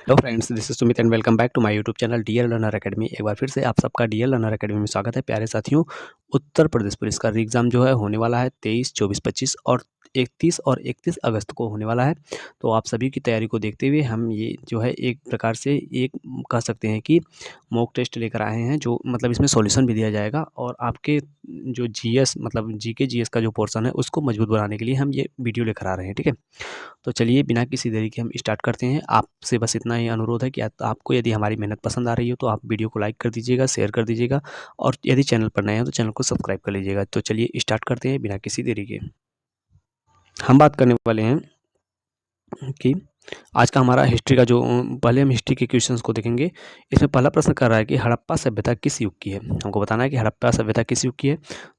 Hello friends, this is Sumit and welcome back to my YouTube channel dear learner academy. एक बार फिर से आप सबका डियर लर्नर एकेडमी में स्वागत है। प्यारे साथियों, उत्तर प्रदेश पुलिस का एग्ज़ाम जो है होने वाला है 23, 24, 25 और 31 और 31 अगस्त को होने वाला है। तो आप सभी की तैयारी को देखते हुए हम ये जो है एक प्रकार से एक कह सकते हैं कि मॉक टेस्ट लेकर आए हैं, जो मतलब इसमें सॉल्यूशन भी दिया जाएगा और आपके जो जीएस मतलब जीके जीएस का जो पोर्शन है उसको मजबूत बनाने के लिए हम ये वीडियो लेकर आ रहे हैं। ठीक है, तो चलिए बिना किसी देरी के हम स्टार्ट करते हैं। आपसे बस इतना ही अनुरोध है कि आपको यदि हमारी मेहनत पसंद आ रही हो तो आप वीडियो को लाइक कर दीजिएगा, शेयर कर दीजिएगा और यदि चैनल पर नए हैं तो चैनल को सब्सक्राइब कर लीजिएगा। तो चलिए स्टार्ट करते हैं बिना किसी देरी के। हम बात करने वाले हैं कि आज का हमारा हिस्ट्री का जो पहले हम हिस्ट्री के क्वेश्चंस को देखेंगे। इसमें पहला प्रश्न कर रहा है कि हड़प्पा सभ्यता किस युग की है। हमको बताना है कि हड़प्पा सभ्यता किस युग की है।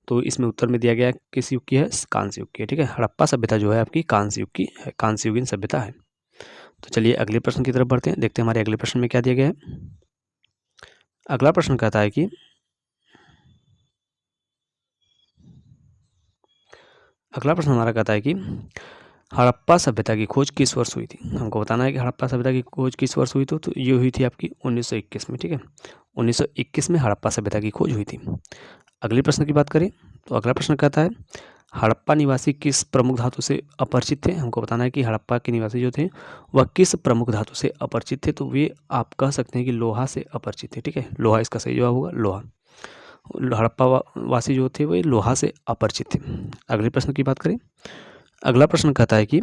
तो इसमें उत्तर में दिया गया है किस युग की है, कांस्य युग की है। ठीक है, हड़प्पा सभ्यता जो है आपकी कांस्य युग की है, कांस्य युगीन सभ्यता है। तो चलिए अगले प्रश्न की तरफ बढ़ते हैं, देखते हैं हमारे अगले प्रश्न में क्या दिया गया है। अगला प्रश्न कहता है कि अगला प्रश्न हमारा कहता है कि हड़प्पा सभ्यता की खोज किस वर्ष हुई थी। हमको बताना है कि हड़प्पा सभ्यता की खोज किस वर्ष हुई थी। तो ये हुई थी आपकी 1921 में। ठीक है, 1921 में हड़प्पा सभ्यता की खोज हुई थी। अगले प्रश्न की बात करें तो अगला प्रश्न कहता है हड़प्पा निवासी किस प्रमुख धातु से अपरिचित थे। हमको बताना है कि हड़प्पा के निवासी जो थे वह किस प्रमुख धातु से अपरिचित थे। तो वे आप कह सकते हैं कि लोहा से अपरिचित थे। ठीक है, लोहा इसका सही जवाब होगा, लोहा। हड़प्पा वासी जो थे वे लोहा से अपरिचित थे। अगले प्रश्न की बात करें, अगला प्रश्न कहता है कि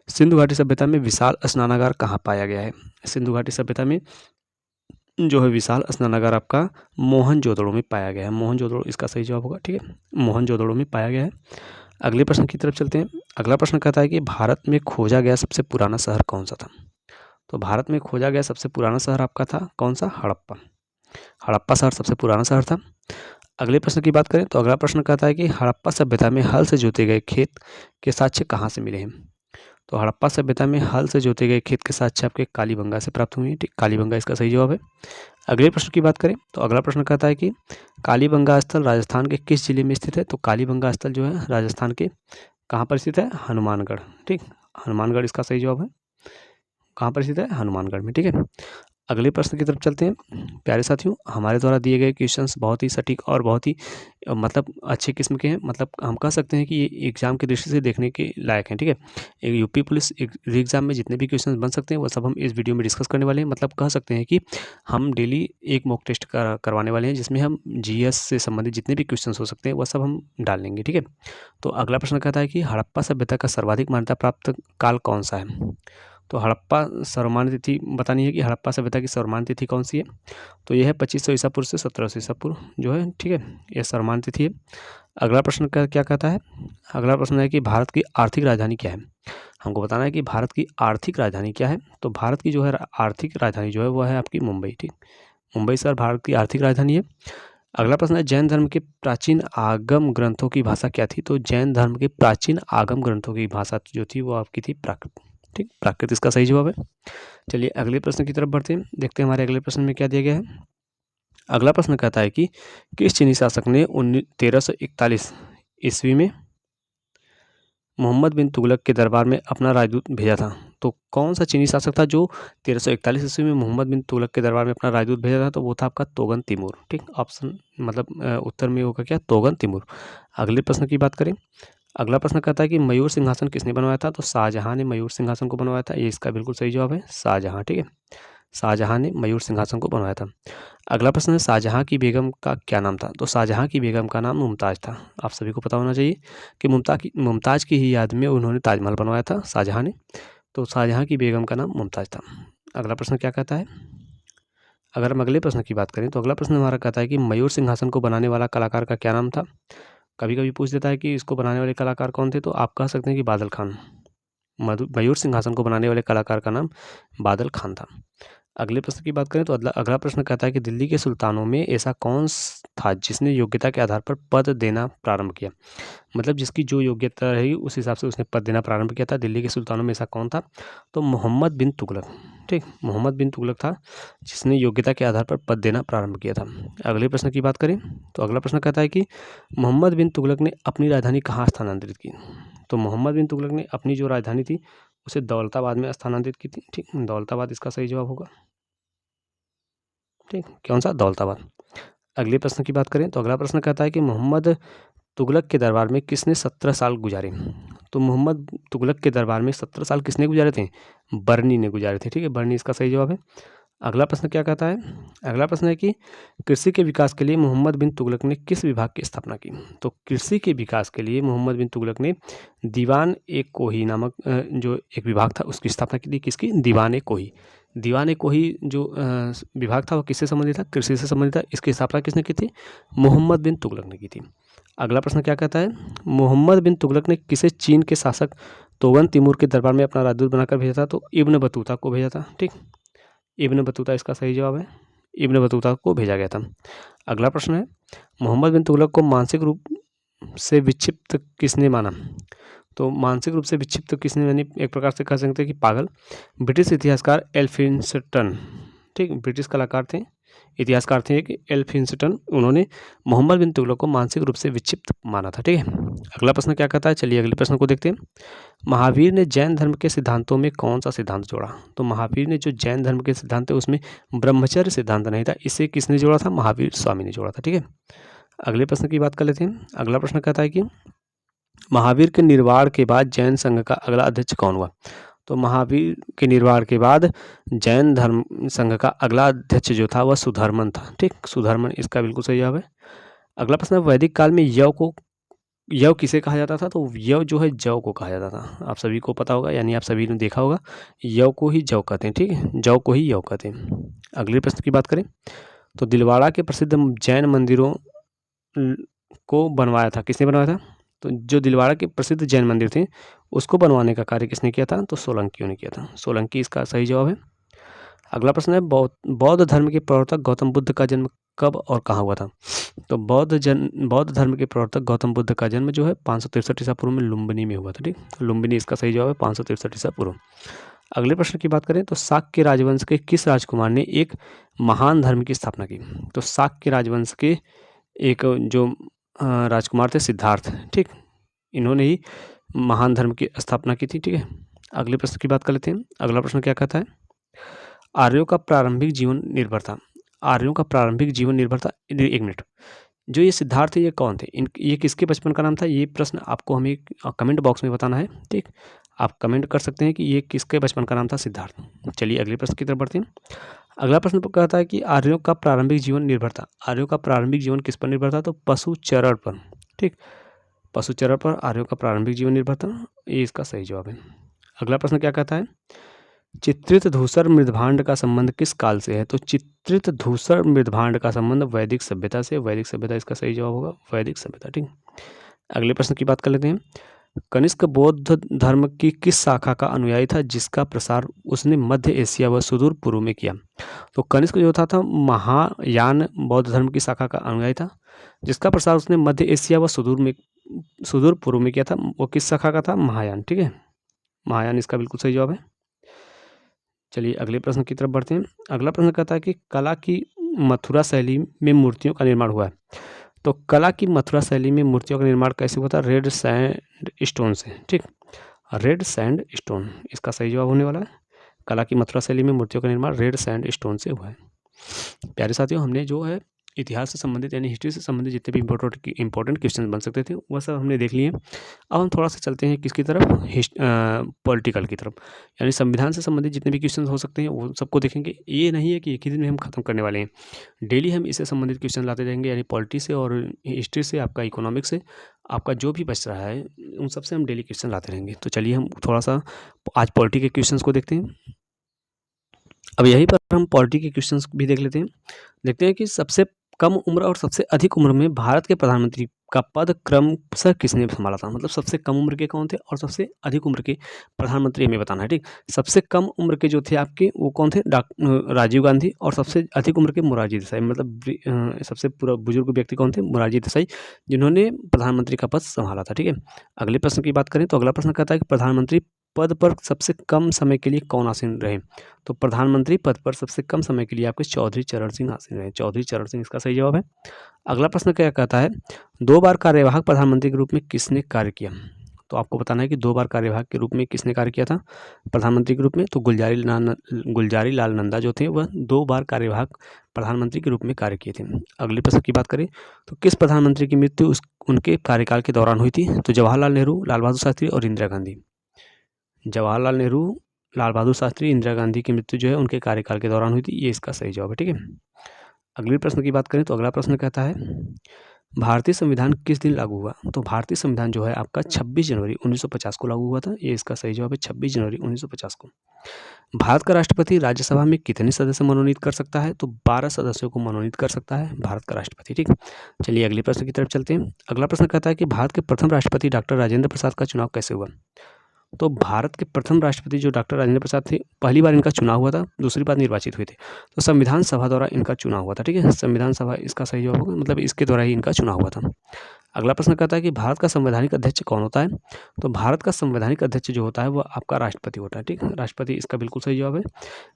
सिंधु घाटी सभ्यता में विशाल स्नानागार कहाँ पाया गया है। सिंधु घाटी सभ्यता में जो है विशाल स्नानागार आपका मोहनजोदड़ो में पाया गया है। मोहनजोदड़ो इसका सही जवाब होगा। ठीक है, मोहनजोदड़ो में पाया गया है। अगले प्रश्न की तरफ चलते हैं। अगला प्रश्न कहता है कि भारत में खोजा गया सबसे पुराना शहर कौन सा था। तो भारत में खोजा गया सबसे पुराना शहर आपका था कौन सा, हड़प्पा। हड़प्पा शहर सबसे पुराना शहर था। अगले प्रश्न की बात करें तो अगला प्रश्न कहता है कि हड़प्पा सभ्यता में हल से जोते गए खेत के साक्ष्य कहाँ से मिले हैं। तो हड़प्पा सभ्यता में हल से जोते गए खेत के साक्ष्य आपके कालीबंगा से प्राप्त हुए हैं। ठीक, कालीबंगा इसका सही जवाब है। अगले प्रश्न की बात करें तो अगला प्रश्न कहता है कि कालीबंगा स्थल राजस्थान के किस जिले में स्थित है। तो कालीबंगा स्थल जो है राजस्थान के कहाँ पर स्थित है, हनुमानगढ़। ठीक, हनुमानगढ़ इसका सही जवाब है। कहाँ पर स्थित है, हनुमानगढ़ में। ठीक है, अगले प्रश्न की तरफ चलते हैं। प्यारे साथियों, हमारे द्वारा दिए गए क्वेश्चंस बहुत ही सटीक और बहुत ही मतलब अच्छे किस्म के हैं। मतलब हम कह सकते हैं कि ये एग्ज़ाम की दृष्टि से देखने के लायक हैं। ठीक है, एक यूपी पुलिस एग्ज़ाम में जितने भी क्वेश्चंस बन सकते हैं वो सब हम इस वीडियो में डिस्कस करने वाले हैं। मतलब कह सकते हैं कि हम डेली एक मॉक टेस्ट करवाने वाले हैं जिसमें हम जीएस से संबंधित जितने भी क्वेश्चंस हो सकते हैं वह सब हम डाल लेंगे। ठीक है, तो अगला प्रश्न कहता है कि हड़प्पा सभ्यता का सर्वाधिक मान्यता प्राप्त काल कौन सा है। तो हड़प्पा सर्वमान्य तिथि बतानी है कि हड़प्पा सभ्यता की सर्वमान्य तिथि कौन सी है। तो यह है 2500 ईसा पूर्व से 1700 ईसा पूर्व जो है। ठीक है, यह सर्वमान्य तिथि है। अगला प्रश्न का क्या कहता है, अगला प्रश्न है कि भारत की आर्थिक राजधानी क्या है। हमको बताना है कि भारत की आर्थिक राजधानी क्या है। तो भारत की जो है आर्थिक राजधानी जो है वो है आपकी मुंबई। ठीक, मुंबई शहर भारत की आर्थिक राजधानी है। अगला प्रश्न है जैन धर्म के प्राचीन आगम ग्रंथों की भाषा क्या थी। तो जैन धर्म के प्राचीन आगम ग्रंथों की भाषा जो थी वो आपकी थी प्राकृत। ठीक, प्राकृत इसका सही जवाब है। चलिए अगले प्रश्न की तरफ बढ़ते हैं, देखते हैं हमारे अगले प्रश्न में क्या दिया गया है। अगला प्रश्न कहता है कि किस चीनी शासक ने 1341 ईस्वी में मोहम्मद बिन तुगलक के दरबार में अपना राजदूत भेजा था। तो कौन सा चीनी शासक था जो 1341 ईस्वी में मोहम्मद बिन तुगलक के दरबार में अपना राजदूत भेजा था। तो वो था आपका तोगन तिमूर। ठीक, ऑप्शन मतलब उत्तर में होगा क्या, तोगन तिमूर। अगले प्रश्न की बात करें, अगला प्रश्न कहता है कि मयूर सिंहासन किसने बनवाया था। तो शाहजहां ने मयूर सिंहासन को बनवाया था। ये इसका बिल्कुल सही जवाब है, शाहजहां। ठीक है, शाहजहां ने मयूर सिंहासन को बनवाया था। अगला प्रश्न है शाहजहां की बेगम का क्या नाम था। तो शाहजहां की बेगम का नाम मुमताज़ था। आप सभी को पता होना चाहिए कि मुमताज़ की ही याद में उन्होंने ताजमहल बनवाया था शाहजहां ने। तो शाहजहां की बेगम का नाम मुमताज़ था। अगला प्रश्न क्या कहता है, अगर हम अगले प्रश्न की बात करें तो अगला प्रश्न हमारा कहता है कि मयूर सिंहासन को बनाने वाला कलाकार का क्या नाम था। कभी कभी पूछ देता है कि इसको बनाने वाले कलाकार कौन थे। तो आप कह सकते हैं कि बादल खान। मयूर सिंहासन को बनाने वाले कलाकार का नाम बादल खान था। अगले प्रश्न की बात करें तो अगला प्रश्न कहता है कि दिल्ली के सुल्तानों में ऐसा कौन था जिसने योग्यता के आधार पर पद देना प्रारंभ किया। मतलब जिसकी जो योग्यता रही उस हिसाब से उसने पद देना प्रारंभ किया था। दिल्ली के सुल्तानों में ऐसा कौन था। तो मोहम्मद बिन तुगलक। ठीक, मोहम्मद बिन तुगलक था जिसने योग्यता के आधार पर पद देना प्रारंभ किया था। अगले प्रश्न की बात करें तो अगला प्रश्न कहता है कि मोहम्मद बिन तुगलक ने अपनी राजधानी कहाँ स्थानांतरित की। तो मोहम्मद बिन तुगलक ने अपनी जो राजधानी थी उसे दौलताबाद में स्थानांतरित की थी। ठीक, दौलताबाद इसका सही जवाब होगा। ठीक, कौन सा? दौलताबाद। अगले प्रश्न की बात करें तो अगला प्रश्न कहता है कि मोहम्मद तुगलक के दरबार में किसने 17 साल गुजारे? तो मोहम्मद तुगलक के दरबार में 17 साल किसने गुजारे थे? बर्नी ने गुजारे थे। ठीक है, बर्नी इसका सही जवाब है। अगला प्रश्न क्या कहता है? अगला प्रश्न है कि कृषि के विकास के लिए मोहम्मद बिन तुगलक ने किस विभाग की स्थापना की? तो कृषि के विकास के लिए मोहम्मद बिन तुगलक ने दीवान ए कोही नामक जो एक विभाग था उसकी स्थापना की थी। किसकी? दीवान ए कोही। दीवान ए कोही जो विभाग था वो किससे संबंधित था? कृषि से संबंधित था। इसकी स्थापना किसने की थी? मोहम्मद बिन तुगलक ने की थी। अगला प्रश्न क्या कहता है? मोहम्मद बिन तुगलक ने किसे चीन के शासक तोगन तिमूर के दरबार में अपना राजदूत बनाकर भेजा था? तो इब्न बतूता को भेजा था। ठीक, इब्न बतूता इसका सही जवाब है। इब्न बतूता को भेजा गया था। अगला प्रश्न है, मोहम्मद बिन तुगलक को मानसिक रूप से विक्षिप्त किसने माना? तो मानसिक रूप से विक्षिप्त किसने, यानी एक प्रकार से कह सकते हैं कि पागल, ब्रिटिश इतिहासकार एल्फिंस्टन। ठीक, ब्रिटिश कलाकार थे, इतिहासकार थे एक एल्फिंस्टन। उन्होंने मोहम्मद बिन तुगलक को मानसिक रूप से विक्षिप्त माना था। ठीक है, अगला प्रश्न क्या कहता है? चलिए अगले प्रश्न को देखते हैं। महावीर ने जैन धर्म के सिद्धांतों में कौन सा सिद्धांत जोड़ा? तो महावीर ने जो जैन धर्म के सिद्धांत है उसमें ब्रह्मचर्य सिद्धांत नहीं था, इसे किसने जोड़ा था? महावीर स्वामी ने जोड़ा था। ठीक है, अगले प्रश्न की बात कर लेते हैं। अगला प्रश्न कहता है कि महावीर के निर्वाण के बाद जैन संघ का अगला अध्यक्ष कौन हुआ? तो महावीर के निर्वाण के बाद जैन धर्म संघ का अगला अध्यक्ष जो था वह सुधर्मन था। ठीक, सुधर्मन इसका बिल्कुल सही जवाब है। अगला प्रश्न है, वैदिक काल में यव किसे कहा जाता था? तो यव जो है जव को कहा जाता था। आप सभी को पता होगा, यानी आप सभी ने देखा होगा, यव को ही जव कहते हैं। ठीक है, जव को ही यव कहते हैं। अगले प्रश्न की बात करें तो दिलवाड़ा के प्रसिद्ध जैन मंदिरों को बनवाया था, किसने बनवाया था? तो जो दिलवाड़ा के प्रसिद्ध जैन मंदिर थे उसको बनवाने का कार्य किसने किया था? तो सोलंकियों ने किया था। सोलंकी इसका सही जवाब है। अगला प्रश्न है, बौद्ध धर्म के प्रवर्तक गौतम बुद्ध का जन्म कब और कहाँ हुआ था? तो बौद्ध धर्म के प्रवर्तक गौतम बुद्ध का जन्म जो है 563 ईसा पूर्व में लुम्बिनी में हुआ था। ठीक, लुम्बिनी इसका सही जवाब है, 563 ईसा पूर्व। अगले प्रश्न की बात करें तो शाक्य राजवंश के किस राजकुमार ने एक महान धर्म की स्थापना की? तो शाक्य राजवंश के एक जो राजकुमार थे सिद्धार्थ। ठीक, इन्होंने ही महान धर्म की स्थापना की थी। ठीक है, अगले प्रश्न की बात कर लेते हैं। अगला प्रश्न क्या कहता है? आर्यों का प्रारंभिक जीवन निर्भर था। आर्यों का प्रारंभिक जीवन निर्भर था। एक मिनट, जो ये सिद्धार्थ है ये कौन थे? ये किसके बचपन का नाम था? ये प्रश्न आपको हमें कमेंट बॉक्स में बताना है। ठीक, आप कमेंट कर सकते हैं कि ये किसके बचपन का नाम था? सिद्धार्थ। चलिए अगले प्रश्न की तरफ बढ़ते हैं। अगला प्रश्न कहता है कि आर्यों का प्रारंभिक जीवन निर्भर था। आर्यों का प्रारंभिक जीवन किस पर निर्भर था? तो पशुचरण पर। ठीक, पशुचरण पर आर्यों का प्रारंभिक जीवन निर्भर था, ये इसका सही जवाब है। अगला प्रश्न क्या कहता है? चित्रित धूसर मृदभांड का संबंध किस काल से है? तो चित्रित धूसर मृदभांड का संबंध वैदिक सभ्यता से। वैदिक सभ्यता इसका सही जवाब होगा, वैदिक सभ्यता। ठीक, अगले प्रश्न की बात कर लेते हैं। कनिष्क बौद्ध धर्म की किस शाखा का अनुयायी था जिसका प्रसार उसने मध्य एशिया व सुदूर पूर्व में किया? तो कनिष्क जो था महायान बौद्ध धर्म की शाखा का अनुयायी था जिसका प्रसार उसने मध्य एशिया व सुदूर पूर्व में किया था। वो किस शाखा का था? महायान। ठीक है, महायान इसका बिल्कुल सही जवाब है। चलिए अगले प्रश्न की तरफ बढ़ते हैं। अगला प्रश्न कहता है कि कला की मथुरा शैली में मूर्तियों का निर्माण हुआ है। तो कला की मथुरा शैली में मूर्तियों का निर्माण कैसे हुआ था? रेड सैंड स्टोन से। ठीक, रेड सैंड स्टोन इसका सही जवाब होने वाला है। कला की मथुरा शैली में मूर्तियों का निर्माण रेड सैंड स्टोन से हुआ है। प्यारे साथियों, हमने जो है इतिहास से संबंधित यानी हिस्ट्री से संबंधित जितने भी इंपॉर्टेंट क्वेश्चन बन सकते थे वह सब हमने देख लिए। अब हम थोड़ा सा चलते हैं किसकी तरफ? पॉलिटिकल की तरफ, यानी संविधान से संबंधित जितने भी क्वेश्चन हो सकते हैं वो सबको देखेंगे। ये नहीं है कि एक ही दिन में हम खत्म करने वाले हैं, डेली हम इससे संबंधित क्वेश्चन लाते जाएंगे, यानी पॉलिटी से और हिस्ट्री से, आपका इकोनॉमिक्स से, आपका जो भी बच रहा है उन सबसे हम डेली क्वेश्चन लाते रहेंगे। तो चलिए हम थोड़ा सा आज पॉलिटी के क्वेश्चन को देखते हैं। अब यहीं पर हम पॉलिटी के क्वेश्चंस भी देख लेते हैं। देखते हैं कि सबसे कम उम्र और सबसे अधिक उम्र में भारत के प्रधानमंत्री का पद क्रमशः किसने संभाला था? मतलब सबसे कम उम्र के कौन थे और सबसे अधिक उम्र के प्रधानमंत्री हमें बताना है। ठीक, सबसे कम उम्र के जो थे आपके वो कौन थे? राजीव गांधी। और सबसे अधिक उम्र के मोरारजी देसाई, मतलब सबसे पूरा बुजुर्ग व्यक्ति कौन थे? मोरारजी देसाई, जिन्होंने प्रधानमंत्री का पद संभाला था। ठीक है, अगले प्रश्न की बात करें तो अगला प्रश्न कहता है कि प्रधानमंत्री पद पर सबसे कम समय के लिए कौन आसीन रहे? तो प्रधानमंत्री पद पर सबसे कम समय के लिए आपके चौधरी चरण सिंह आसीन रहे। चौधरी चरण सिंह इसका सही जवाब है। अगला प्रश्न क्या कहता है? 2 बार कार्यवाहक प्रधानमंत्री के रूप में किसने कार्य किया? तो आपको बताना है कि 2 बार कार्यवाहक के रूप में किसने कार्य किया था प्रधानमंत्री के रूप में, तो गुलजारी लाल नंदा जो थे वह 2 बार कार्यवाहक प्रधानमंत्री के रूप में कार्य किए थे। अगले प्रश्न की बात करें तो किस प्रधानमंत्री की मृत्यु उनके कार्यकाल के दौरान हुई थी, तो जवाहरलाल नेहरू, लाल बहादुर शास्त्री और इंदिरा गांधी। जवाहरलाल नेहरू, लाल बहादुर शास्त्री, इंदिरा गांधी की मृत्यु जो है उनके कार्यकाल के दौरान हुई थी, ये इसका सही जवाब है। ठीक है, अगले प्रश्न की बात करें तो अगला प्रश्न कहता है भारतीय संविधान किस दिन लागू हुआ, तो भारतीय संविधान जो है आपका 26 जनवरी 1950 को लागू हुआ था, ये इसका सही जवाब है 26 जनवरी 1950 को। भारत का राष्ट्रपति राज्यसभा में कितने सदस्य मनोनीत कर सकता है, तो 12 सदस्यों को मनोनीत कर सकता है भारत का राष्ट्रपति। ठीक, चलिए अगले प्रश्न की तरफ चलते हैं। अगला प्रश्न कहता है कि भारत के प्रथम राष्ट्रपति डॉक्टर राजेंद्र प्रसाद का चुनाव कैसे हुआ, तो भारत के प्रथम राष्ट्रपति जो डॉक्टर राजेंद्र प्रसाद थे, पहली बार इनका चुनाव हुआ था, दूसरी बार निर्वाचित हुए थे, तो संविधान सभा द्वारा इनका चुनाव हुआ था। ठीक है, संविधान सभा इसका सही जवाब होगा, मतलब इसके द्वारा ही इनका चुनाव हुआ था। अगला प्रश्न कहता है कि भारत का संवैधानिक अध्यक्ष कौन होता है, तो भारत का संवैधानिक अध्यक्ष जो होता है वो आपका राष्ट्रपति होता है। ठीक है, राष्ट्रपति इसका बिल्कुल सही जवाब है।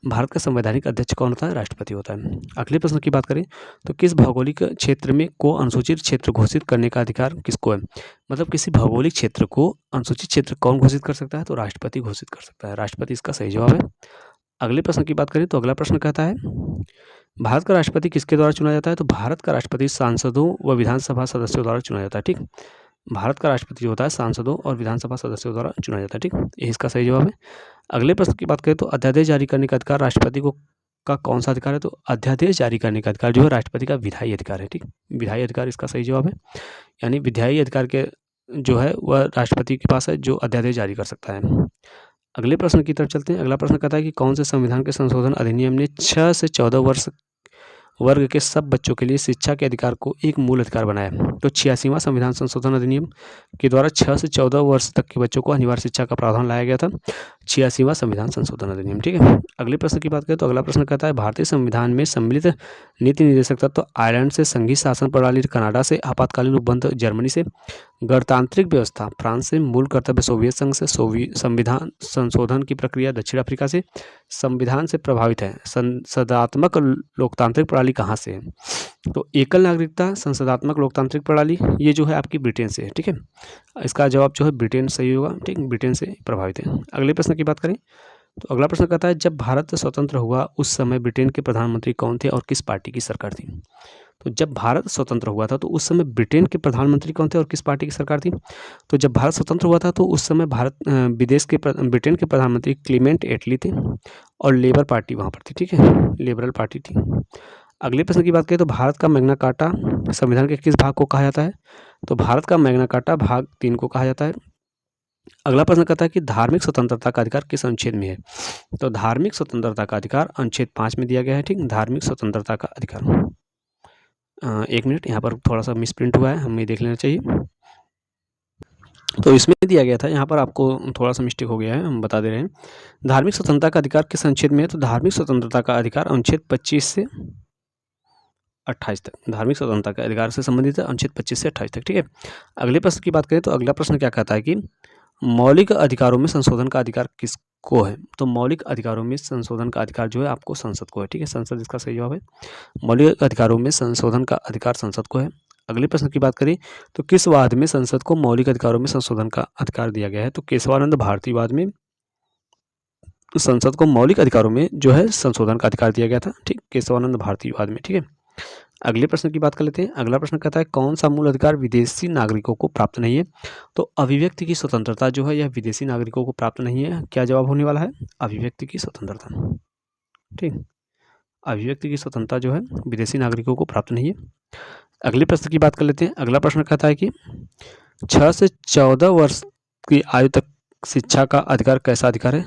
भारत का संवैधानिक अध्यक्ष कौन होता है, राष्ट्रपति होता है। अगले प्रश्न की बात करें तो किस भौगोलिक क्षेत्र में को अनुसूचित क्षेत्र घोषित करने का अधिकार किसको है, मतलब किसी भौगोलिक क्षेत्र को अनुसूचित क्षेत्र कौन घोषित कर सकता है, तो राष्ट्रपति घोषित कर सकता है, राष्ट्रपति इसका सही जवाब है। अगले प्रश्न की बात करें तो अगला प्रश्न कहता है भारत का राष्ट्रपति किसके द्वारा चुना जाता है, तो भारत का राष्ट्रपति सांसदों व विधानसभा सदस्यों द्वारा चुना जाता है। ठीक, भारत का राष्ट्रपति जो होता है सांसदों और विधानसभा सदस्यों द्वारा चुना जाता है। ठीक, ये इसका सही जवाब है। अगले प्रश्न की बात करें तो अध्यादेश जारी करने का अधिकार राष्ट्रपति को का कौन सा अधिकार है, तो अध्यादेश जारी करने का अधिकार जो है राष्ट्रपति का विधायी अधिकार है। ठीक, विधायी अधिकार इसका सही जवाब है, यानी विधायी अधिकार के जो है वह राष्ट्रपति के पास है जो अध्यादेश जारी कर सकता है। अगले प्रश्न की तरफ चलते हैं। अगला प्रश्न कहता है कि कौन से संविधान के संशोधन अधिनियम ने 6 से 14 वर्ष वर्ग के सब बच्चों के लिए शिक्षा के अधिकार को एक मूल अधिकार बनाया, तो 86वां संविधान संशोधन अधिनियम के द्वारा 6 से 14 वर्ष तक के बच्चों को अनिवार्य शिक्षा का प्रावधान लाया गया था, 86वां संविधान संशोधन अधिनियम। ठीक है, अगले प्रश्न की बात करें तो अगला प्रश्न कहता है भारतीय संविधान में सम्मिलित नीति निर्देशक तत्व तो आयरलैंड से संघीय शासन प्रणाली, कनाडा से आपातकालीन उपबंध, जर्मनी से गणतांत्रिक व्यवस्था, फ्रांस से मूल कर्तव्य, सोवियत संघ से संविधान संशोधन की प्रक्रिया, दक्षिण अफ्रीका से संविधान से प्रभावित है, संसदात्मक लोकतांत्रिक प्रणाली कहाँ से है, तो एकल नागरिकता संसदात्मक लोकतांत्रिक प्रणाली ये जो है आपकी ब्रिटेन से है। ठीक है, इसका जवाब जो है ब्रिटेन सही होगा। ठीक, ब्रिटेन से प्रभावित है। अगले प्रश्न की बात करें तो अगला प्रश्न कहता है जब भारत स्वतंत्र हुआ उस समय ब्रिटेन के प्रधानमंत्री कौन थे और किस पार्टी की सरकार थी, तो जब भारत स्वतंत्र हुआ था तो उस समय ब्रिटेन के प्रधानमंत्री कौन थे और किस पार्टी की सरकार थी, तो जब भारत स्वतंत्र हुआ था तो उस समय ब्रिटेन के प्रधानमंत्री क्लीमेंट एटली थे और लेबर पार्टी वहाँ पर थी। ठीक है, लिबरल पार्टी थी। अगले प्रश्न की बात करें तो भारत का मैग्ना कार्टा संविधान के किस भाग को कहा जाता है, तो भारत का मैग्ना कार्टा भाग 3 को कहा जाता है। अगला प्रश्न कहता है कि धार्मिक स्वतंत्रता का अधिकार किस अनुच्छेद में है, तो धार्मिक स्वतंत्रता का अधिकार अनुच्छेद 5 में दिया गया है। ठीक, धार्मिक स्वतंत्रता का अधिकार 1 मिनट यहाँ पर थोड़ा सा मिसप्रिंट हुआ है, हमें देख लेना चाहिए। तो इसमें दिया गया था, यहाँ पर आपको थोड़ा सा मिस्टेक हो गया है, हम बता दे रहे हैं। धार्मिक स्वतंत्रता का अधिकार किस अनुच्छेद में है, तो धार्मिक स्वतंत्रता का अधिकार अनुच्छेद 25 से 28 तक, धार्मिक स्वतंत्रता के अधिकार से संबंधित है, अनुच्छेद 25 से 28 तक। ठीक है, अगले प्रश्न की बात करें तो अगला प्रश्न क्या कहता है कि मौलिक अधिकारों में संशोधन का अधिकार किसको है, तो मौलिक अधिकारों में संशोधन का अधिकार जो है आपको संसद को है। ठीक है, संसद इसका सही जवाब है, मौलिक अधिकारों में संशोधन का अधिकार संसद को है। अगले प्रश्न की बात करें तो किस वाद में संसद को मौलिक अधिकारों में संशोधन का अधिकार दिया गया है, तो केशवानंद भारती वाद में संसद को मौलिक अधिकारों में जो है संशोधन का अधिकार दिया गया था। ठीक, केशवानंद भारती वाद में। ठीक है, अगले प्रश्न की बात कर लेते हैं। अगला प्रश्न कहता है कौन सा मूल अधिकार विदेशी नागरिकों को प्राप्त नहीं है, तो अभिव्यक्ति की स्वतंत्रता जो है यह विदेशी नागरिकों को प्राप्त नहीं है। क्या जवाब होने वाला है, अभिव्यक्ति की स्वतंत्रता। ठीक, अभिव्यक्ति की स्वतंत्रता जो है विदेशी नागरिकों को प्राप्त नहीं है। अगले प्रश्न की बात कर लेते हैं। अगला प्रश्न कहता है कि 6 से 14 वर्ष की आयु तक शिक्षा का अधिकार कैसा अधिकार है,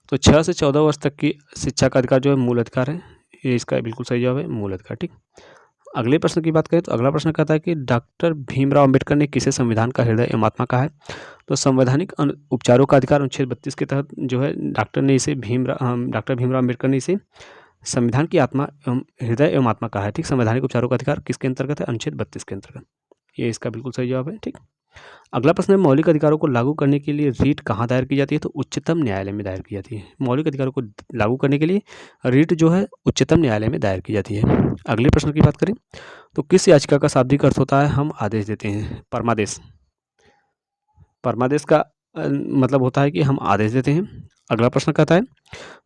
तो 6 से 14 वर्ष तक की शिक्षा का अधिकार जो है मूल अधिकार है, ये इसका बिल्कुल सही जवाब है, मूल अधिकार। ठीक, अगले प्रश्न की बात करें तो अगला प्रश्न कहता है कि डॉक्टर भीमराव अंबेडकर ने किसे संविधान का हृदय एवं आत्मा कहा है, तो संवैधानिक उपचारों का अधिकार अनुच्छेद 32 के तहत जो है डॉक्टर भीमराव अंबेडकर ने इसे संविधान की आत्मा एवं हृदय एवं आत्मा कहा है। ठीक, संवैधानिक उपचारों का अधिकार किसके अंतर्गत है, अनुच्छेद 32 के अंतर्गत, ये इसका बिल्कुल सही जवाब है। ठीक, अगला प्रश्न है मौलिक अधिकारों को लागू करने के लिए रीट कहाँ दायर की जाती है, तो उच्चतम न्यायालय में दायर की जाती है। मौलिक अधिकारों को लागू करने के लिए रीट जो है उच्चतम न्यायालय में दायर की जाती है। अगले प्रश्न की बात करें तो किस याचिका का शाब्दिक अर्थ होता है हम आदेश देते हैं, परमादेश। परमादेश का मतलब होता है कि हम आदेश देते हैं। अगला प्रश्न कहता है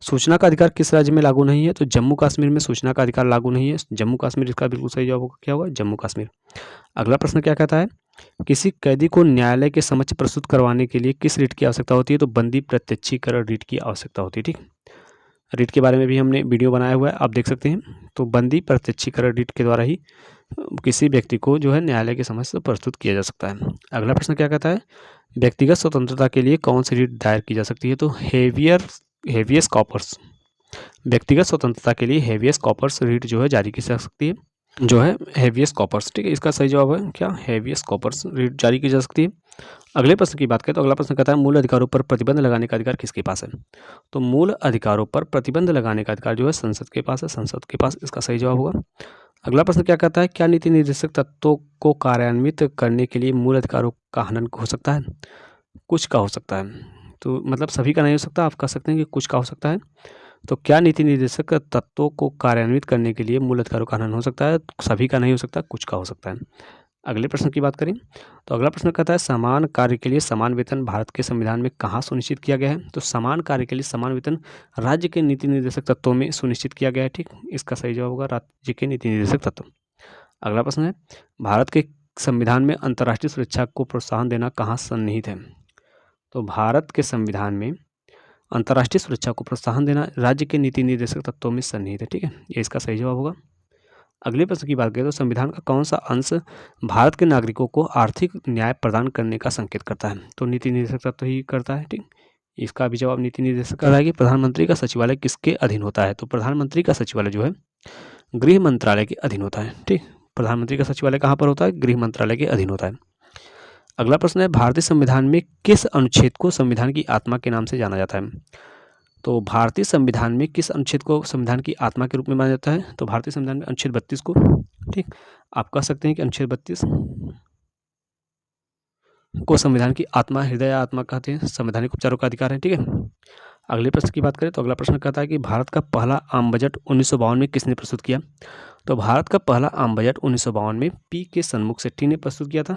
सूचना का अधिकार किस राज्य में लागू नहीं है? तो जम्मू कश्मीर में सूचना का अधिकार लागू नहीं है। जम्मू कश्मीर इसका बिल्कुल सही जवाब होगा। क्या होगा? जम्मू कश्मीर। अगला प्रश्न क्या कहता है किसी कैदी को न्यायालय के समक्ष प्रस्तुत करवाने के लिए किस रीट की आवश्यकता होती है? तो बंदी प्रत्यक्षीकरण रीट की आवश्यकता होती है। ठीक, रीट के बारे में भी हमने वीडियो बनाया हुआ है, आप देख सकते हैं। तो बंदी प्रत्यक्षीकरण रीट के द्वारा ही किसी व्यक्ति को जो है न्यायालय के समक्ष प्रस्तुत किया जा सकता है। अगला प्रश्न क्या कहता है व्यक्तिगत स्वतंत्रता के लिए कौन सी रीट दायर की जा सकती है? तो हेवियस कॉर्पस। व्यक्तिगत स्वतंत्रता के लिए हेवियस कॉर्पस रीट जो है जारी की जा सकती है, जो है हेवियस कॉर्पस। ठीक है, इसका सही जवाब है क्या? हेवियस कॉर्पस रीट जारी की जा सकती है। अगले प्रश्न की बात करें तो अगला प्रश्न कहता है मूल अधिकारों पर प्रतिबंध लगाने का अधिकार किसके पास है? तो मूल अधिकारों पर प्रतिबंध लगाने का अधिकार जो है संसद के पास है। संसद के पास इसका सही जवाब होगा। अगला प्रश्न क्या कहता है क्या नीति निर्देशक तत्वों को कार्यान्वित करने के लिए मूल अधिकारों का हनन हो सकता है? कुछ का हो सकता है। तो मतलब सभी का नहीं हो सकता, आप कह सकते हैं कि कुछ का हो सकता है। तो क्या नीति निर्देशक तत्वों को कार्यान्वित करने के लिए मूल अधिकारों का हनन हो सकता है? सभी का नहीं हो सकता, कुछ का हो सकता है। अगले प्रश्न की बात करें तो अगला प्रश्न कहता है समान कार्य के लिए समान वेतन भारत के संविधान में कहाँ सुनिश्चित किया गया है? तो समान कार्य के लिए समान वेतन राज्य के नीति निर्देशक तत्वों में सुनिश्चित किया गया है। ठीक, इसका सही जवाब होगा राज्य के नीति निर्देशक तत्व। अगला प्रश्न है भारत के संविधान में अंतर्राष्ट्रीय सुरक्षा को प्रोत्साहन देना कहाँ सन्निहित है? तो भारत के संविधान में अंतर्राष्ट्रीय सुरक्षा को प्रोत्साहन देना राज्य के नीति निर्देशक तत्वों में सन्निहित है। ठीक है, ये इसका सही जवाब होगा। अगले प्रश्न की बात करें तो संविधान का कौन सा अंश भारत के नागरिकों को आर्थिक न्याय प्रदान करने का संकेत करता है? तो नीति निर्देशक तत्व ही करता है। ठीक, इसका भी जवाब नीति निर्देशक कर रहा है कि प्रधानमंत्री का सचिवालय किसके अधीन होता है? तो प्रधानमंत्री का सचिवालय जो है गृह मंत्रालय के अधीन होता है। ठीक, प्रधानमंत्री का सचिवालय कहाँ पर होता है? गृह मंत्रालय के अधीन होता है। अगला प्रश्न है भारतीय संविधान में किस अनुच्छेद को संविधान की आत्मा के नाम से जाना जाता है? तो भारतीय संविधान में किस अनुच्छेद को संविधान की आत्मा के रूप में माना जाता है? तो भारतीय संविधान में अनुच्छेद 32 को। ठीक, आप कह सकते हैं कि अनुच्छेद 32 को संविधान की आत्मा, हृदय आत्मा कहते हैं। संवैधानिक उपचारों का अधिकार है। ठीक है, अगले प्रश्न की बात करें तो अगला प्रश्न कहता है कि भारत का पहला आम बजट 1952 में किसने प्रस्तुत किया? तो भारत का पहला आम बजट 1952 में पी के सन्मुख सेट्टी ने प्रस्तुत किया था।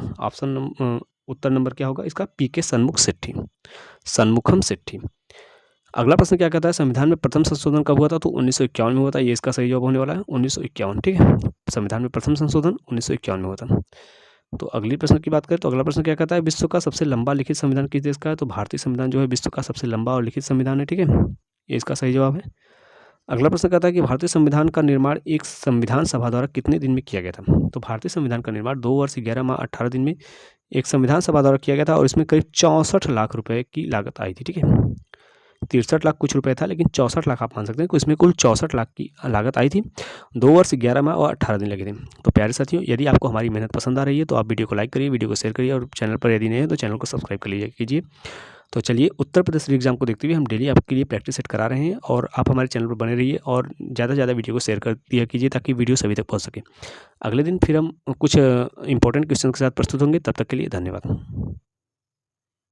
उत्तर नंबर क्या होगा इसका? पी के सन्मुख सेट्टी, सन्मुखम सेट्टी। अगला प्रश्न क्या कहता है संविधान में प्रथम संशोधन कब हुआ था? तो 1951 में हुआ था। ये इसका सही जवाब होने वाला है 1951। ठीक है, संविधान में प्रथम संशोधन 1951 में हुआ था। तो अगली प्रश्न की बात करें तो अगला प्रश्न क्या कहता है विश्व का सबसे लंबा लिखित संविधान किस देश का है? तो भारतीय संविधान जो है विश्व का सबसे लंबा और लिखित संविधान है। ठीक है, ये इसका सही जवाब है। अगला प्रश्न कहता है कि भारतीय संविधान का निर्माण एक संविधान सभा द्वारा कितने दिन में किया गया था? तो भारतीय संविधान का निर्माण 2 वर्ष 11 माह 18 दिन में एक संविधान सभा द्वारा किया गया था और इसमें करीब 64 लाख रुपए की लागत आई थी। ठीक है, 63 लाख कुछ रुपए था, लेकिन 64 लाख आप मान सकते हैं कि इसमें कुल 64 लाख की लागत आई थी। 2 वर्ष 11 माह और 18 दिन लगे थे। तो प्यारे साथियों, यदि आपको हमारी मेहनत पसंद आ रही है तो आप वीडियो को लाइक करिए, वीडियो को शेयर करिए और चैनल पर यदि नए हैं तो चैनल को सब्सक्राइब कर लीजिए। तो चलिए उत्तर प्रदेश एग्जाम को देखते हुए हम डेली आपके लिए प्रैक्टिस सेट करा रहे हैं और आप हमारे चैनल पर बने रहिए और ज़्यादा से ज़्यादा वीडियो को शेयर कर दिया कीजिए ताकि वीडियो सभी तक पहुँच सके। अगले दिन फिर हम कुछ इंपॉर्टेंट क्वेश्चन के साथ प्रस्तुत होंगे। तब तक के लिए धन्यवाद।